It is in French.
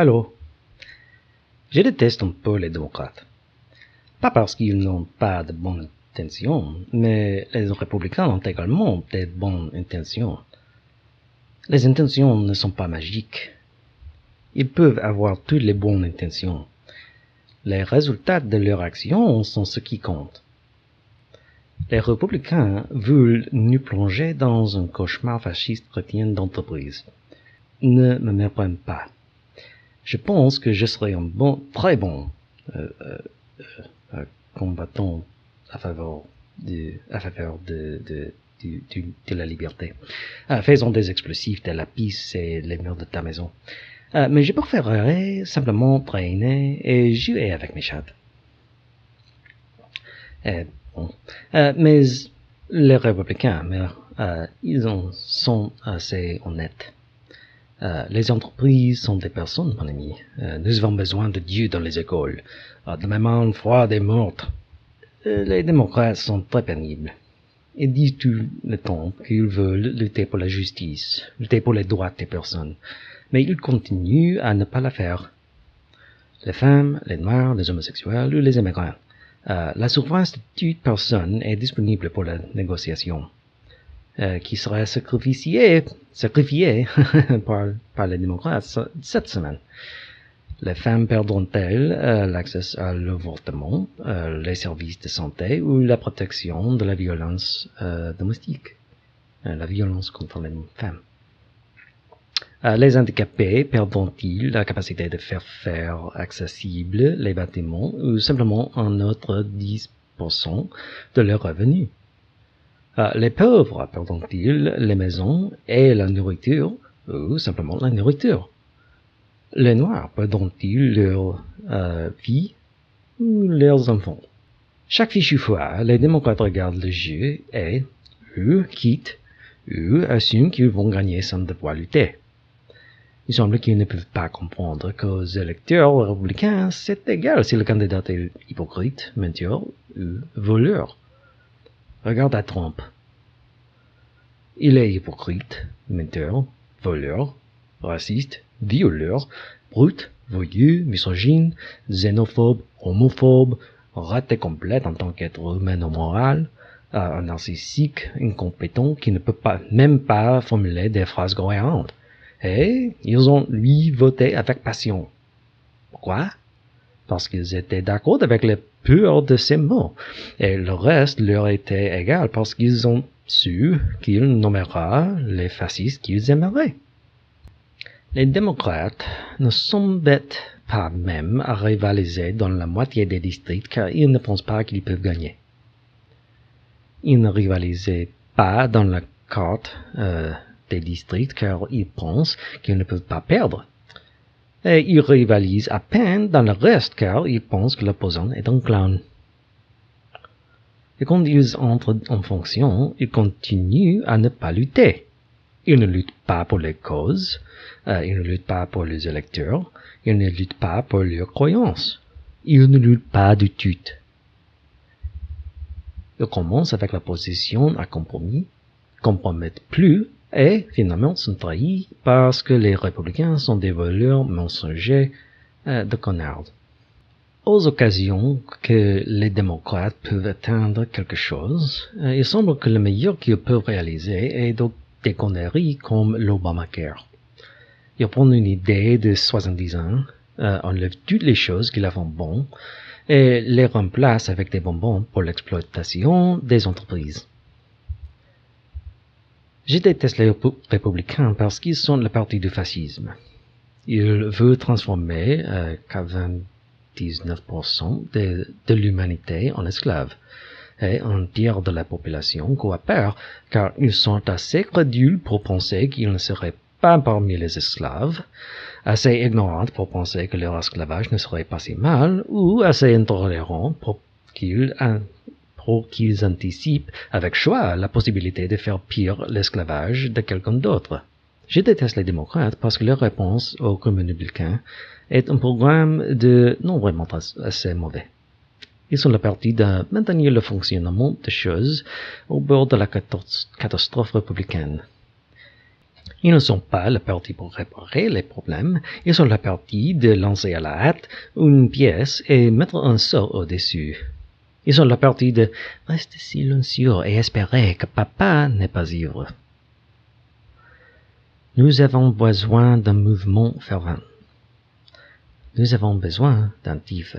Allô. Je déteste un peu les démocrates. Pas parce qu'ils n'ont pas de bonnes intentions, mais les républicains ont également de bonnes intentions. Les intentions ne sont pas magiques. Ils peuvent avoir toutes les bonnes intentions. Les résultats de leurs actions sont ce qui compte. Les républicains veulent nous plonger dans un cauchemar fasciste chrétien d'entreprise. Ne me méprenez pas. Je pense que je serai un très bon combattant à faveur de la liberté. Faisons des explosifs de la piste et les murs de ta maison. Mais je préférerais simplement traîner et jouer avec mes chats. Mais les républicains, ils en sont assez honnêtes. Les entreprises sont des personnes, mon ami. Nous avons besoin de Dieu dans les écoles. De ma main froide et morte. Les démocrates sont très pénibles. Ils disent tout le temps qu'ils veulent lutter pour la justice, lutter pour les droits des personnes. Mais ils continuent à ne pas la faire. Les femmes, les noirs, les homosexuels ou les immigrants. La souffrance de toute personne est disponible pour la négociation. Qui sera sacrifié par les démocrates cette semaine. Les femmes perdront-elles l'accès à l'avortement, les services de santé ou la protection de la violence domestique, la violence contre les femmes? Les handicapés perdront-ils la capacité de faire accessibles les bâtiments ou simplement un autre 10% de leurs revenus? Les pauvres perdront-ils les maisons et la nourriture ou simplement la nourriture? Les noirs perdront-ils leur vie ou leurs enfants? Chaque fichu fois, les démocrates regardent le jeu et, eux, quittent, eux, assument qu'ils vont gagner sans devoir lutter. Il semble qu'ils ne peuvent pas comprendre qu'aux électeurs républicains, c'est égal si le candidat est hypocrite, menteur ou voleur. Regarde à Trump. Il est hypocrite, menteur, voleur, raciste, violeur, brute, voyou, misogyne, xénophobe, homophobe, raté complète en tant qu'être humain non moral, un narcissique, incompétent qui ne peut même pas formuler des phrases cohérentes. Et ils ont, lui, voté avec passion. Pourquoi? Parce qu'ils étaient d'accord avec les purs de ces mots, et le reste leur était égal parce qu'ils ont su qu'ils nommera les fascistes qu'ils aimeraient. Les démocrates ne s'embêtent pas même à rivaliser dans la moitié des districts car ils ne pensent pas qu'ils peuvent gagner. Ils ne rivalisaient pas dans la carte des districts car ils pensent qu'ils ne peuvent pas perdre. Et ils rivalisent à peine dans le reste car ils pensent que l'opposant est un clown. Et quand ils entrent en fonction, ils continuent à ne pas lutter. Ils ne luttent pas pour les causes, ils ne luttent pas pour les électeurs, ils ne luttent pas pour leurs croyances. Ils ne luttent pas du tout. Ils commencent avec la position à compromis, compromettent plus, et finalement sont trahis parce que les républicains sont des voleurs mensongers de connards. Aux occasions que les démocrates peuvent atteindre quelque chose, il semble que le meilleur qu'ils peuvent réaliser est des conneries comme l'Obamacare. Ils prennent une idée de 70 ans, enlèvent toutes les choses qui la font bon, et les remplacent avec des bonbons pour l'exploitation des entreprises. Je déteste les républicains parce qu'ils sont le parti du fascisme. Ils veulent transformer 99% de l'humanité en esclaves. Et un tiers de la population coopère car ils sont assez crédules pour penser qu'ils ne seraient pas parmi les esclaves, assez ignorants pour penser que leur esclavage ne serait pas si mal, ou assez intolérants pour qu'ils anticipent avec choix la possibilité de faire pire l'esclavage de quelqu'un d'autre. Je déteste les démocrates parce que leur réponse au républicain est un programme non vraiment assez mauvais. Ils sont le parti de maintenir le fonctionnement des choses au bord de la catastrophe républicaine. Ils ne sont pas la partie pour réparer les problèmes, ils sont la partie de lancer à la hâte une pièce et mettre un sort au-dessus. Ils sont la partie de rester silencieux et espérer que papa n'est pas ivre. Nous avons besoin d'un mouvement fervent. Nous avons besoin d'un tif.